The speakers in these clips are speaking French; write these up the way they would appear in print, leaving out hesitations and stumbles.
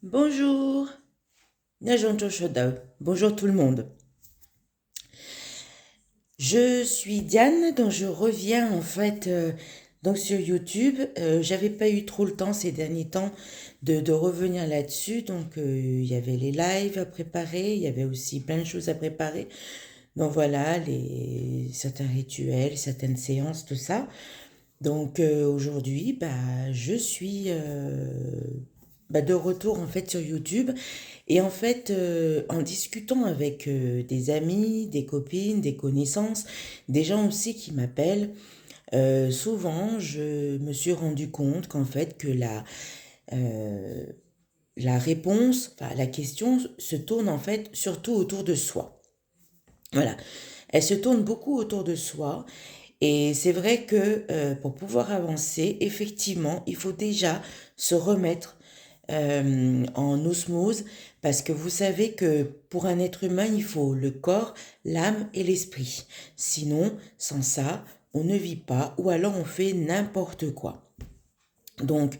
Bonjour, bonjour tout le monde. Je suis Diane, donc je reviens donc sur YouTube. J'avais pas eu trop le temps ces derniers temps de revenir là-dessus, donc il y avait les lives à préparer, il y avait aussi plein de choses à préparer. Donc voilà, certains rituels, certaines séances, tout ça. Donc aujourd'hui, je suis de retour en fait sur YouTube et en fait en discutant avec des amis, des copines, des connaissances, des gens aussi qui m'appellent, souvent je me suis rendu compte qu'en fait que euh, la réponse, enfin la question se tourne en fait surtout autour de soi. Voilà, elle se tourne beaucoup autour de soi et c'est vrai que pour pouvoir avancer, effectivement, il faut déjà se remettre en osmose parce que vous savez que pour un être humain, il faut le corps, l'âme et l'esprit. Sinon, sans ça, on ne vit pas ou alors on fait n'importe quoi. Donc,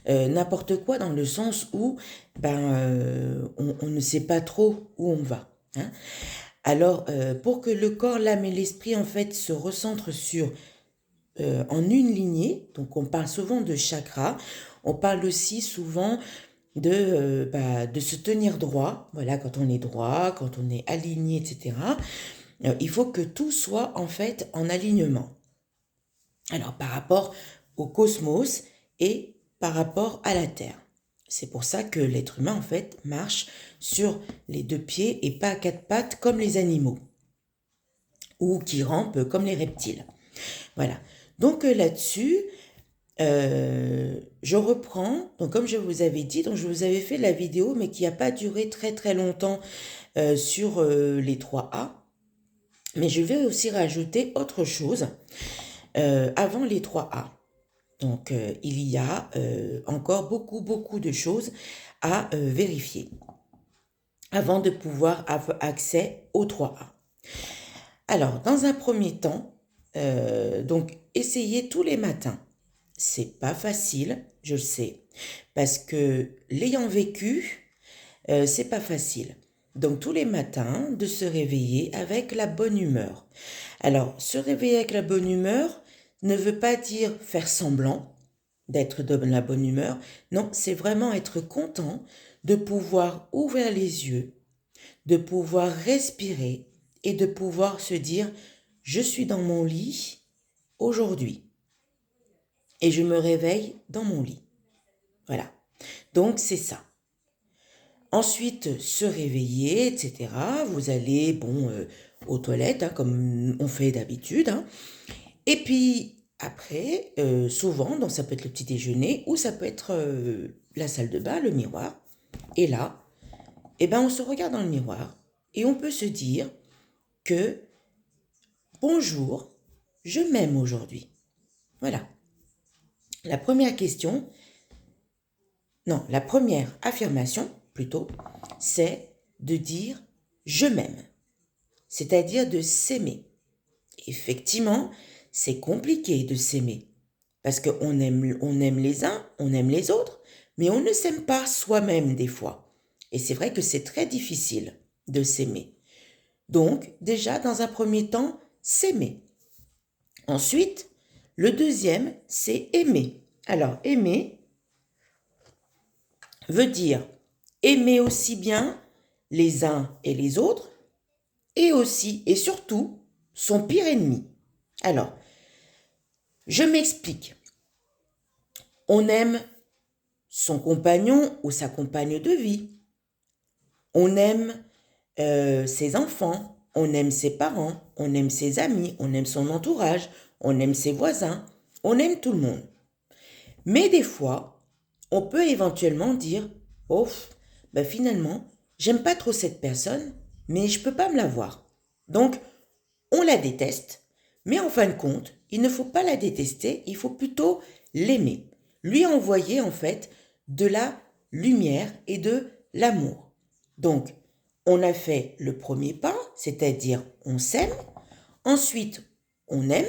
n'importe quoi dans le sens où on ne sait pas trop où on va. Hein. Alors, pour que le corps, l'âme et l'esprit, en fait, se recentrent en une lignée, donc on parle souvent de chakra, on parle aussi souvent de se tenir droit, voilà, quand on est droit, quand on est aligné, etc. Il faut que tout soit en fait en alignement. Alors par rapport au cosmos et par rapport à la Terre. C'est pour ça que l'être humain en fait marche sur les deux pieds et pas à quatre pattes comme les animaux ou qui rampent comme les reptiles. Voilà. Donc là-dessus, je reprends, donc comme je vous avais dit, donc je vous avais fait la vidéo, mais qui n'a pas duré très très longtemps sur les 3A. Mais je vais aussi rajouter autre chose avant les 3A. Donc il y a encore beaucoup de choses à vérifier avant de pouvoir avoir accès aux 3A. Alors, dans un premier temps, donc essayez tous les matins. C'est pas facile, je le sais, parce que l'ayant vécu, c'est pas facile. Donc tous les matins, de se réveiller avec la bonne humeur. Alors, se réveiller avec la bonne humeur ne veut pas dire faire semblant d'être de la bonne humeur. Non, c'est vraiment être content de pouvoir ouvrir les yeux, de pouvoir respirer et de pouvoir se dire, je suis dans mon lit aujourd'hui et je me réveille dans mon lit. Voilà. Donc c'est ça. Ensuite, se réveiller, etc. Vous allez, aux toilettes, hein, comme on fait d'habitude. Hein. Et puis, après, souvent, donc ça peut être le petit déjeuner ou ça peut être la salle de bain, le miroir. Et là, on se regarde dans le miroir et on peut se dire que, bonjour, je m'aime aujourd'hui. Voilà. La première question, non, la première affirmation, plutôt, c'est de dire je m'aime, c'est-à-dire de s'aimer. Effectivement, c'est compliqué de s'aimer parce on aime les uns, on aime les autres, mais on ne s'aime pas soi-même des fois. Et c'est vrai que c'est très difficile de s'aimer. Donc, déjà, dans un premier temps, s'aimer. Ensuite, le deuxième, c'est aimer. Alors, aimer veut dire aimer aussi bien les uns et les autres, et aussi et surtout son pire ennemi. Alors, je m'explique. On aime son compagnon ou sa compagne de vie. On aime ses enfants, on aime ses parents, on aime ses amis, on aime son entourage, on aime ses voisins, on aime tout le monde. Mais des fois, on peut éventuellement dire, oh, finalement, j'aime pas trop cette personne, mais je peux pas me la voir. Donc, on la déteste, mais en fin de compte, il ne faut pas la détester, il faut plutôt l'aimer. Lui envoyer en fait de la lumière et de l'amour. Donc, on a fait le premier pas, c'est-à-dire on s'aime, ensuite on aime,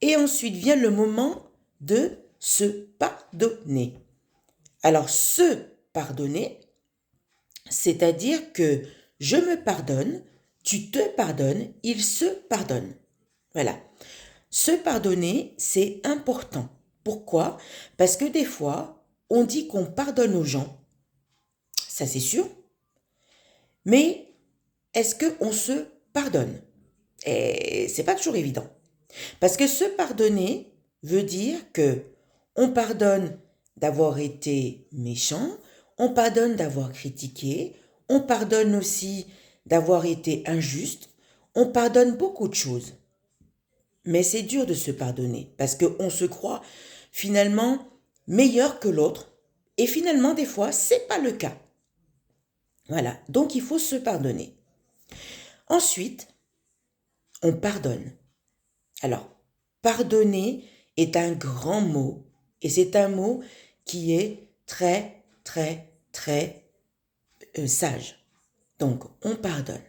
et ensuite vient le moment de se pardonner. Alors, se pardonner, c'est-à-dire que je me pardonne, tu te pardonnes, il se pardonne. Voilà. Se pardonner, c'est important. Pourquoi? Parce que des fois, on dit qu'on pardonne aux gens, ça c'est sûr, mais est-ce qu'on se pardonne? Et c'est pas toujours évident. Parce que se pardonner veut dire que on pardonne d'avoir été méchant, on pardonne d'avoir critiqué, on pardonne aussi d'avoir été injuste, on pardonne beaucoup de choses. Mais c'est dur de se pardonner parce qu'on se croit finalement meilleur que l'autre et finalement des fois c'est pas le cas. Voilà, donc il faut se pardonner. Ensuite, on pardonne. Alors, pardonner est un grand mot et c'est un mot qui est très, très, très sage. Donc, on pardonne.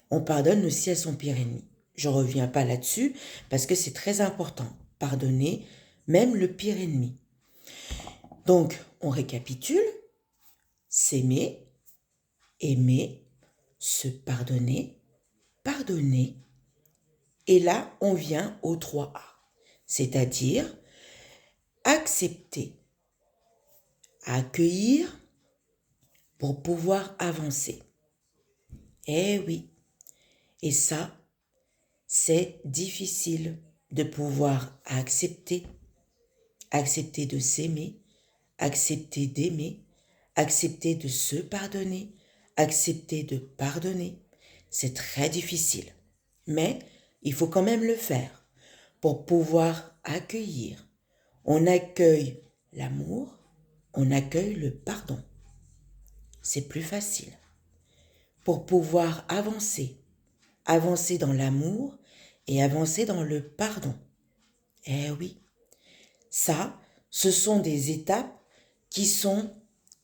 On pardonne aussi à son pire ennemi. Je ne reviens pas là-dessus parce que c'est très important. Pardonner même le pire ennemi. Donc, on récapitule. S'aimer, aimer, se pardonner, pardonner. Et là, on vient aux 3 A. C'est-à-dire accepter, accueillir pour pouvoir avancer. Eh oui. Et ça, c'est difficile de pouvoir accepter, accepter de s'aimer, accepter d'aimer, accepter de se pardonner, accepter de pardonner. C'est très difficile. Mais il faut quand même le faire pour pouvoir accueillir. On accueille l'amour, on accueille le pardon. C'est plus facile. Pour pouvoir avancer, avancer dans l'amour et avancer dans le pardon. Eh oui, ça, ce sont des étapes qui sont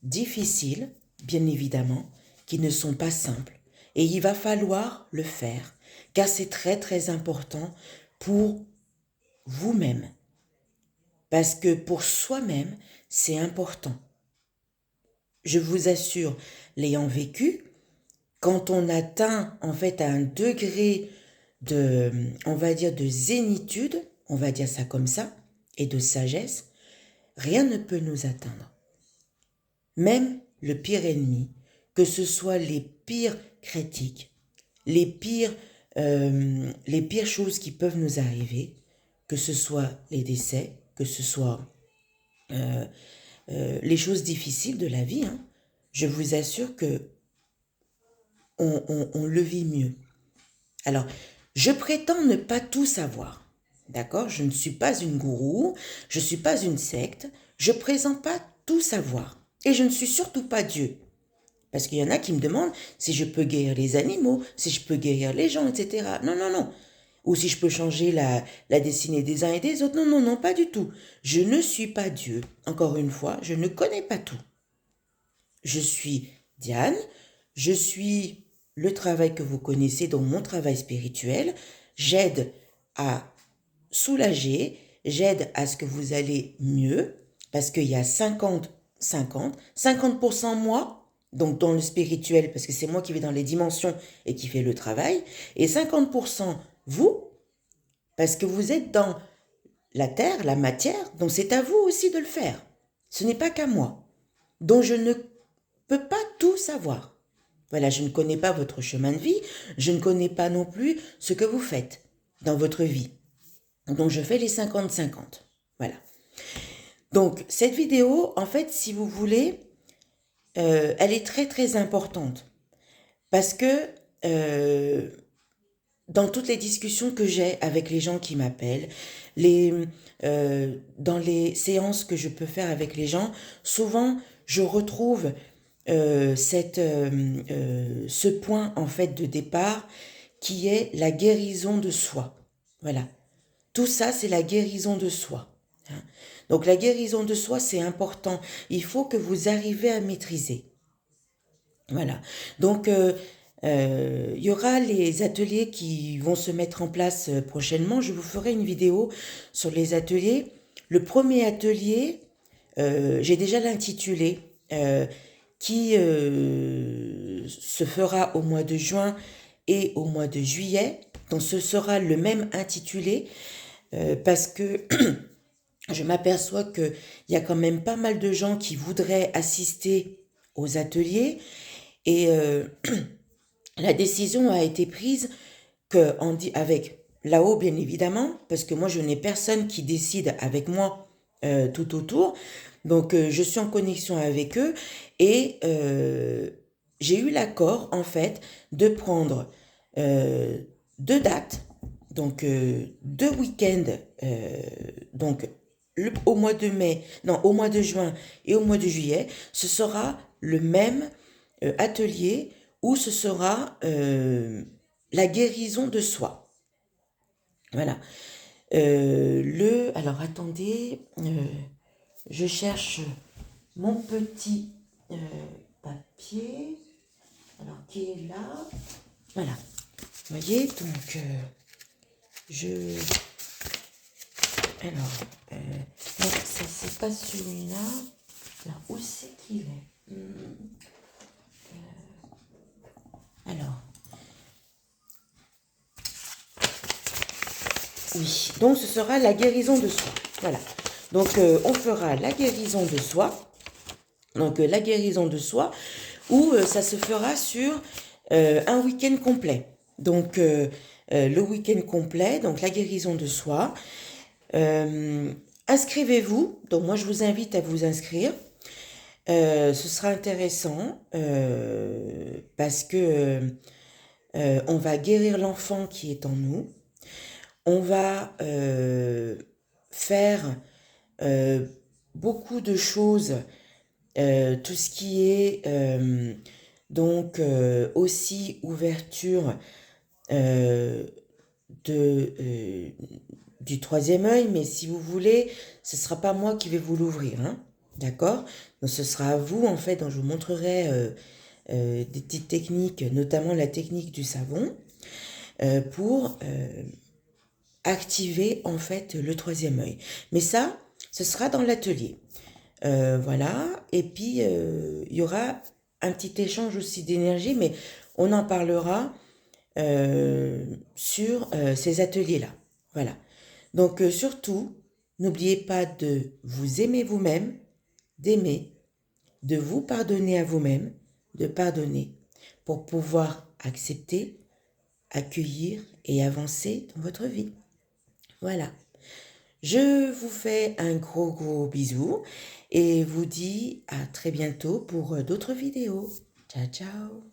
difficiles, bien évidemment, qui ne sont pas simples. Et il va falloir le faire, car c'est très très important pour vous-même. Parce que pour soi-même, c'est important. Je vous assure, l'ayant vécu, quand on atteint en fait un degré de, on va dire, de zénitude, on va dire ça comme ça, et de sagesse, rien ne peut nous atteindre. Même le pire ennemi, que ce soit les pires critiques, les pires choses qui peuvent nous arriver, que ce soit les décès, que ce soit les choses difficiles de la vie, hein, je vous assure que on le vit mieux. Alors, je prétends ne pas tout savoir, d'accord? Je ne suis pas une gourou, je ne suis pas une secte, je ne présente pas tout savoir. Et je ne suis surtout pas Dieu. Parce qu'il y en a qui me demandent si je peux guérir les animaux, si je peux guérir les gens, etc. Non, non, non. Ou si je peux changer la destinée des uns et des autres. Non, non, non, pas du tout. Je ne suis pas Dieu. Encore une fois, je ne connais pas tout. Je suis Diane, je suis le travail que vous connaissez dans mon travail spirituel. J'aide à soulager, j'aide à ce que vous allez mieux, parce qu'il y a 50% moi, donc dans le spirituel, parce que c'est moi qui vais dans les dimensions et qui fait le travail, et 50% vous, parce que vous êtes dans la terre, la matière, donc c'est à vous aussi de le faire. Ce n'est pas qu'à moi. Donc je ne peux pas tout savoir. Voilà, je ne connais pas votre chemin de vie, je ne connais pas non plus ce que vous faites dans votre vie. Donc je fais les 50-50. Voilà. Donc cette vidéo, en fait, si vous voulez, elle est très très importante. Parce que dans toutes les discussions que j'ai avec les gens qui m'appellent, dans les séances que je peux faire avec les gens, souvent je retrouve ce point en fait de départ qui est la guérison de soi. Voilà. Tout ça, c'est la guérison de soi. Hein. Donc la guérison de soi, c'est important. Il faut que vous arriviez à maîtriser. Voilà. Donc, il y aura les ateliers qui vont se mettre en place prochainement. Je vous ferai une vidéo sur les ateliers. Le premier atelier, j'ai déjà l'intitulé. euh, qui se fera au mois de juin et au mois de juillet. Donc ce sera le même intitulé parce que je m'aperçois qu'il y a quand même pas mal de gens qui voudraient assister aux ateliers et la décision a été prise que avec là-haut bien évidemment, parce que moi je n'ai personne qui décide avec moi tout autour, donc je suis en connexion avec eux et j'ai eu l'accord en fait de prendre euh, deux dates, donc deux week-ends, donc au mois de mai, non au mois de juin et au mois de juillet, ce sera le même atelier où ce sera la guérison de soi. Voilà. Alors attendez, je cherche mon petit papier, alors qui est là. Voilà. Vous voyez, donc je. Alors, non, ça c'est pas celui-là. Alors, où c'est qu'il est Alors, oui, donc ce sera la guérison de soi. Voilà. Donc on fera la guérison de soi. Donc la guérison de soi, où ça se fera sur un week-end complet. Donc le week-end complet, donc la guérison de soi. Inscrivez-vous. Donc moi je vous invite à vous inscrire. Ce sera intéressant parce que on va guérir l'enfant qui est en nous. On va faire euh, beaucoup de choses, tout ce qui est donc aussi ouverture euh, de, du troisième œil, mais si vous voulez, ce ne sera pas moi qui vais vous l'ouvrir, hein, d'accord? Donc ce sera à vous en fait, dont je vous montrerai des petites techniques, notamment la technique du savon, pour activer en fait le troisième œil. Mais ça, ce sera dans l'atelier. Voilà, et puis il y aura un petit échange aussi d'énergie, mais on en parlera sur ces ateliers-là. Voilà. Donc surtout, n'oubliez pas de vous aimer vous-même, d'aimer, de vous pardonner à vous-même, de pardonner pour pouvoir accepter, accueillir et avancer dans votre vie. Voilà. Je vous fais un gros gros bisou et vous dis à très bientôt pour d'autres vidéos. Ciao ciao.